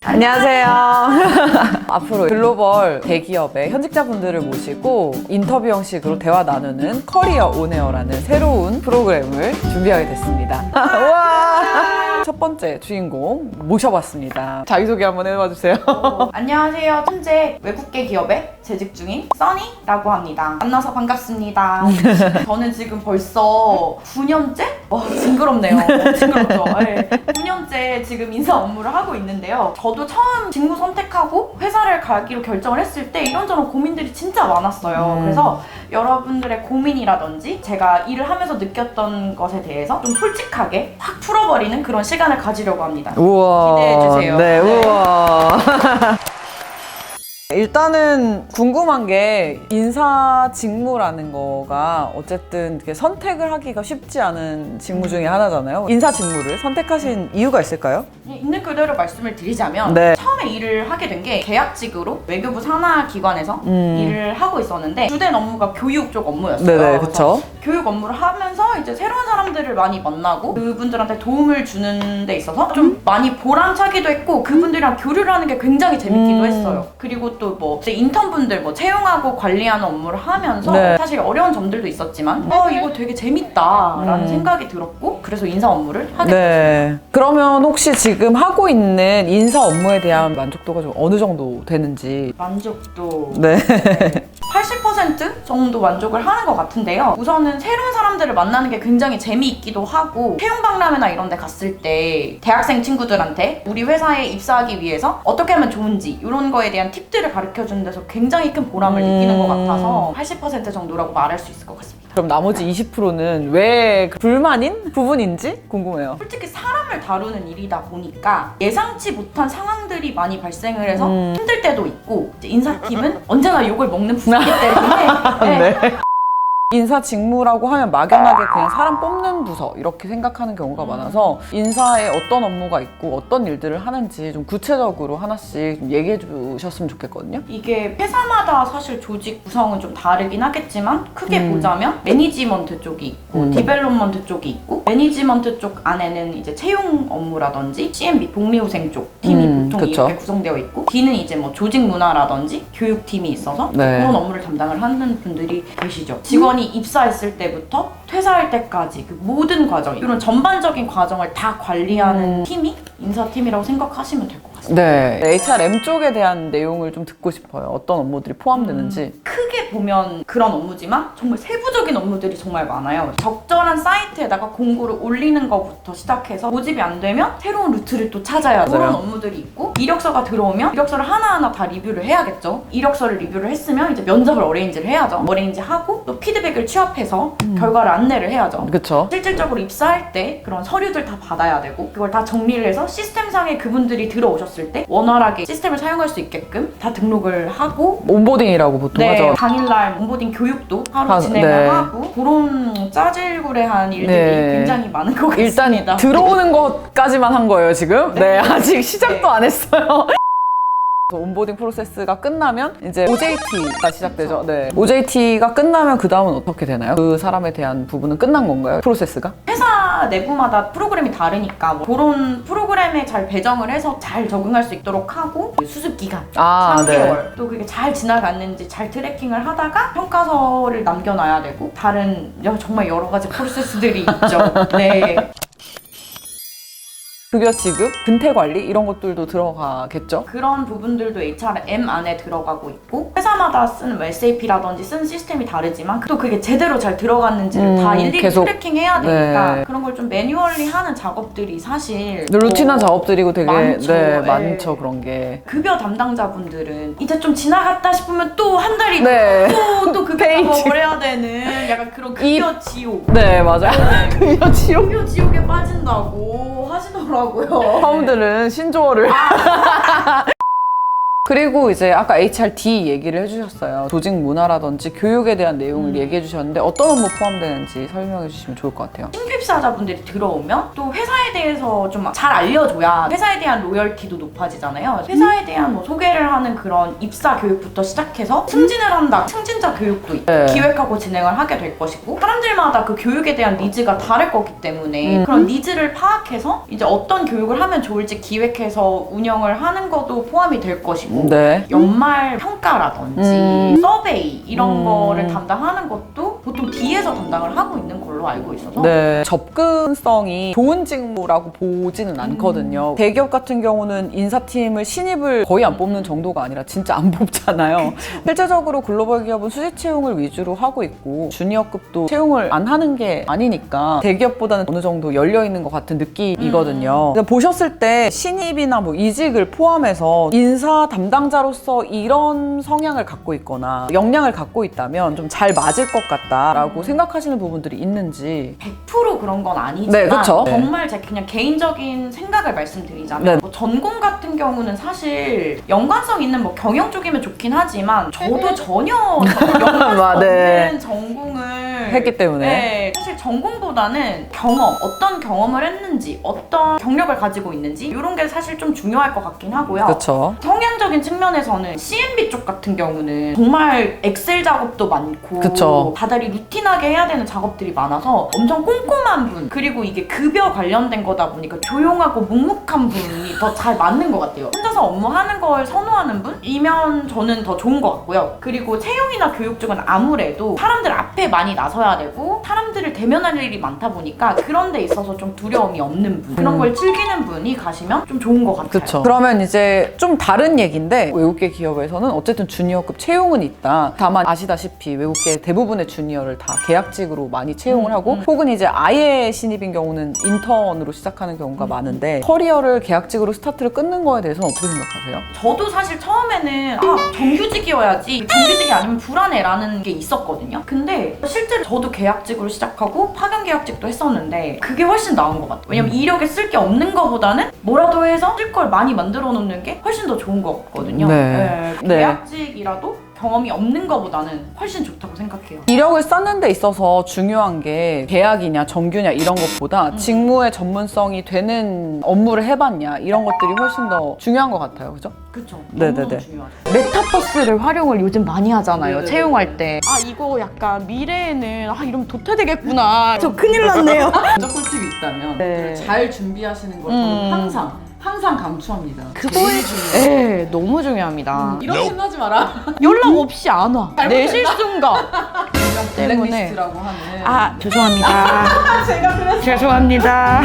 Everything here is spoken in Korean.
안녕하세요. 앞으로 글로벌 대기업의 현직자분들을 모시고 인터뷰 형식으로 대화 나누는 커리어 온에어라는 새로운 프로그램을 준비하게 됐습니다. 우와! 첫 번째 주인공 모셔봤습니다. 자기소개 한번 해봐주세요. 안녕하세요. 현재 외국계 기업에 재직 중인 써니라고 합니다. 만나서 반갑습니다. 저는 지금 벌써 9년째? 와, 징그럽네요. 징그럽죠? 네. 9년째 지금 인사 업무를 하고 있는데요. 저도 처음 직무 선택하고 회사를 가기로 결정을 했을 때 이런저런 고민들이 진짜 많았어요. 그래서 여러분들의 고민이라든지 제가 일을 하면서 느꼈던 것에 대해서 좀 솔직하게 확 풀어버리는 그런 시간을 가지려고 합니다. 우와. 기대해주세요. 네, 우와. 일단은 궁금한 게 인사 직무라는 거가 어쨌든 이렇게 선택을 하기가 쉽지 않은 직무 중에 하나잖아요. 인사 직무를 선택하신 이유가 있을까요? 있는 그대로 말씀을 드리자면 네. 처음에 일을 하게 된 게 계약직으로 외교부 산하 기관에서 일을 하고 있었는데 주된 업무가 교육 쪽 업무였어요. 네네, 그쵸. 교육 업무를 하면서 이제 새로운 사람들을 많이 만나고 그분들한테 도움을 주는 데 있어서 좀 많이 보람차기도 했고 그분들이랑 교류를 하는 게 굉장히 재밌기도 했어요. 그리고 또 뭐 인턴분들 채용하고 관리하는 업무를 하면서 네. 사실 어려운 점들도 있었지만 이거 되게 재밌다라는 생각이 들었고 그래서 인사 업무를 하게 됐어요. 네. 그러면 혹시 지금 하고 있는 인사 업무에 대한 만족도가 좀 어느 정도 되는지. 만족도 네. 80% 정도 만족을 하는 것 같은데요. 우선은 새로운 사람들을 만나는 게 굉장히 재미있기도 하고 채용 박람회나 이런 데 갔을 때 대학생 친구들한테 우리 회사에 입사하기 위해서 어떻게 하면 좋은지 이런 거에 대한 팁들을 가르쳐주는 데서 굉장히 큰 보람을 느끼는 것 같아서 80% 정도라고 말할 수 있을 것 같습니다. 그럼 나머지 20%는 왜 불만인 부분인지 궁금해요. 솔직히 사람을 다루는 일이다 보니까 예상치 못한 상황들이 많이 발생을 해서 힘들 때도 있고 이제 인사팀은 언제나 욕을 먹는 부서이기 때문에 네. 인사 직무라고 하면 막연하게 그냥 사람 뽑는 부서 이렇게 생각하는 경우가 많아서 인사에 어떤 업무가 있고 어떤 일들을 하는지 좀 구체적으로 하나씩 좀 얘기해 주셨으면 좋겠거든요. 이게 회사마다 사실 조직 구성은 좀 다르긴 하겠지만 크게 보자면 매니지먼트 쪽이 있고 디벨롭먼트 쪽이 있고 매니지먼트 쪽 안에는 이제 채용 업무라든지 CMB 복리후생 쪽 팀이 보통 그쵸. 이렇게 구성되어 있고 D는 이제 조직 문화라든지 교육팀이 있어서 네. 그런 업무를 담당을 하는 분들이 계시죠. 직원이 입사했을 때부터 퇴사할 때까지 그 모든 과정 이런 전반적인 과정을 다 관리하는 팀이 인사팀이라고 생각하시면 될 것 같습니다. 네. HRM 쪽에 대한 내용을 좀 듣고 싶어요. 어떤 업무들이 포함되는지. 크게 보면 그런 업무지만 정말 세부적인 업무들이 정말 많아요. 적절한 사이트에다가 공고를 올리는 것부터 시작해서 모집이 안 되면 새로운 루트를 또 찾아야 맞아요. 그런 업무들이 있고 이력서가 들어오면 이력서를 하나하나 다 리뷰를 해야겠죠. 이력서를 리뷰를 했으면 이제 면접을 어레인지를 해야죠. 어레인지 하고 또 피드백을 취합해서 결과를 안내를 해야죠. 그쵸? 실질적으로 입사할 때 그런 서류들 다 받아야 되고 그걸 다 정리를 해서 시스템상에 그분들이 들어오셨을 때 원활하게 시스템을 사용할 수 있게끔 다 등록을 하고 온보딩이라고 보통 하죠. 당일날 온보딩 교육도 하루 하- 진행을 네. 하고 그런 짜질구레한 일들이 네. 굉장히 많은 것 같습니다. 일단 들어오는 것까지만 한 거예요, 지금. 네, 아직 시작도 안 했어요. 온보딩 프로세스가 끝나면 이제 OJT가 시작되죠. 네. OJT가 끝나면 그 다음은 어떻게 되나요? 그 사람에 대한 부분은 끝난 건가요? 프로세스가? 회사 내부마다 프로그램이 다르니까 그런 프로그램에 잘 배정을 해서 잘 적응할 수 있도록 하고 수습 기간 3개월 또 그게 잘 지나갔는지 잘 트래킹을 하다가 평가서를 남겨놔야 되고 다른 정말 여러 가지 프로세스들이 있죠. 네. 급여 지급, 근태 관리 이런 것들도 들어가겠죠? 그런 부분들도 HRM 안에 들어가고 있고 회사마다 쓰는 SAP라든지 쓰는 시스템이 다르지만 또 그게 제대로 잘 들어갔는지를 다 일일이 계속. 트래킹해야 되니까 네. 그런 걸 좀 매뉴얼리 하는 작업들이 사실 루틴한 작업들이고 되게 많죠. 네, 네. 많죠, 그런 게. 급여 담당자분들은 이제 좀 지나갔다 싶으면 또 한 달이 네. 또 급여 페이지. 작업을 해야 되는 약간 그런 급여 지옥 네, 맞아요. 급여 지옥. 급여 지옥에 빠진다고 하시더라고요. 사람들은 신조어를 그리고 이제 아까 HRD 얘기를 해주셨어요. 조직 문화라든지 교육에 대한 내용을 얘기해 주셨는데 어떤 업무 포함되는지 설명해 주시면 좋을 것 같아요. 신규 입사자분들이 들어오면 또 회사에 대해서 좀 잘 알려줘야 회사에 대한 로열티도 높아지잖아요. 회사에 대한 뭐 소개를 하는 그런 입사 교육부터 시작해서 승진을 한다, 승진자 교육도 네. 기획하고 진행을 하게 될 것이고 사람들마다 그 교육에 대한 니즈가 다를 거기 때문에 그런 니즈를 파악해서 이제 어떤 교육을 하면 좋을지 기획해서 운영을 하는 것도 포함이 될 것이고 네. 연말 평가라든지 서베이 이런 거를 담당하는 것도 보통 D에서 담당을 하고 있는 걸로 알고 있어서 네. 접근성이 좋은 직무라고 보지는 않거든요. 대기업 같은 경우는 인사팀을 신입을 거의 안 뽑는 정도가 아니라 진짜 안 뽑잖아요. 실제적으로 글로벌 기업은 수직 채용을 위주로 하고 있고 주니어급도 채용을 안 하는 게 아니니까 대기업보다는 어느 정도 열려 있는 것 같은 느낌이거든요. 근데 보셨을 때 신입이나 뭐 이직을 포함해서 인사 담당자로서 이런 성향을 갖고 있거나 역량을 갖고 있다면 좀 잘 맞을 것 같다라고 생각하시는 부분들이 있는지. 100% 그런 건 아니지만 네, 그쵸. 정말 제 그냥 개인적인 생각을 말씀드리자면 네. 뭐 전공 같은 경우는 사실 연관성 있는 뭐 경영 쪽이면 좋긴 하지만 저도 전혀 연관성 네. 없는 전공을 했기 때문에. 네, 사실 전공보다는 경험, 어떤 경험을 했는지 어떤 경력을 가지고 있는지 이런 게 사실 좀 중요할 것 같긴 하고요. 그렇죠. 성향적인 측면에서는 CMB 쪽 같은 경우는 정말 엑셀 작업도 많고 그쵸. 다달이 루틴하게 해야 되는 작업들이 많아서 엄청 꼼꼼한 분 그리고 이게 급여 관련된 거다 보니까 조용하고 묵묵한 분이 더 잘 맞는 것 같아요. 혼자서 업무하는 걸 선호하는 분이면 저는 더 좋은 것 같고요. 그리고 채용이나 교육 쪽은 아무래도 사람들 앞에 많이 나서야 되고 사람들을 대면할 일이 많다 보니까 그런 데 있어서 좀 두려움이 없는 분 그런 걸 즐기는 분이 가시면 좀 좋은 것 같아요. 그렇죠. 그러면 이제 좀 다른 얘기인데 외국계 기업에서는 어쨌든 주니어급 채용은 있다. 다만 아시다시피 외국계 대부분의 주니어를 다 계약직으로 많이 채용을 하고 혹은 이제 아예 신입인 경우는 인턴으로 시작하는 경우가 많은데 커리어를 계약직으로 스타트를 끊는 거에 대해서는 어떻게 생각하세요? 저도 사실 처음에는 정규직이어야지 정규직이 아니면 불안해라는 게 있었거든요. 근데 실제로 저도 계약직으로 시작하고 파견 계약직도 했었는데 그게 훨씬 나은 것 같아요. 왜냐면 이력에 쓸 게 없는 거보다는 뭐라도 해서 쓸 걸 많이 만들어 놓는 게 훨씬 더 좋은 것 같거든요. 네. 네. 계약직이라도 경험이 없는 거보다는 훨씬 좋다고 생각해요. 이력을 쌓는 데 있어서 중요한 게 계약이냐 정규냐 이런 것보다 직무의 전문성이 되는 업무를 해봤냐 이런 것들이 훨씬 더 중요한 것 같아요. 그죠? 그렇죠. 네네네. 너무너무 중요하죠. 메타버스를 활용을 요즘 많이 하잖아요. 네네네. 채용할 때. 이거 약간 미래에는 이러면 도태되겠구나. 저 큰일 났네요. 먼저 꿀팁이 있다면 네. 잘 준비하시는 걸 저는 항상 강추합니다. 그거에 네, 너무 중요합니다. 이렇게 하지 마라. 연락 없이 안 와. 내 실수인가? 때문에. 블랙리스트라고 하는. 죄송합니다. 제가 그랬어요. 죄송합니다.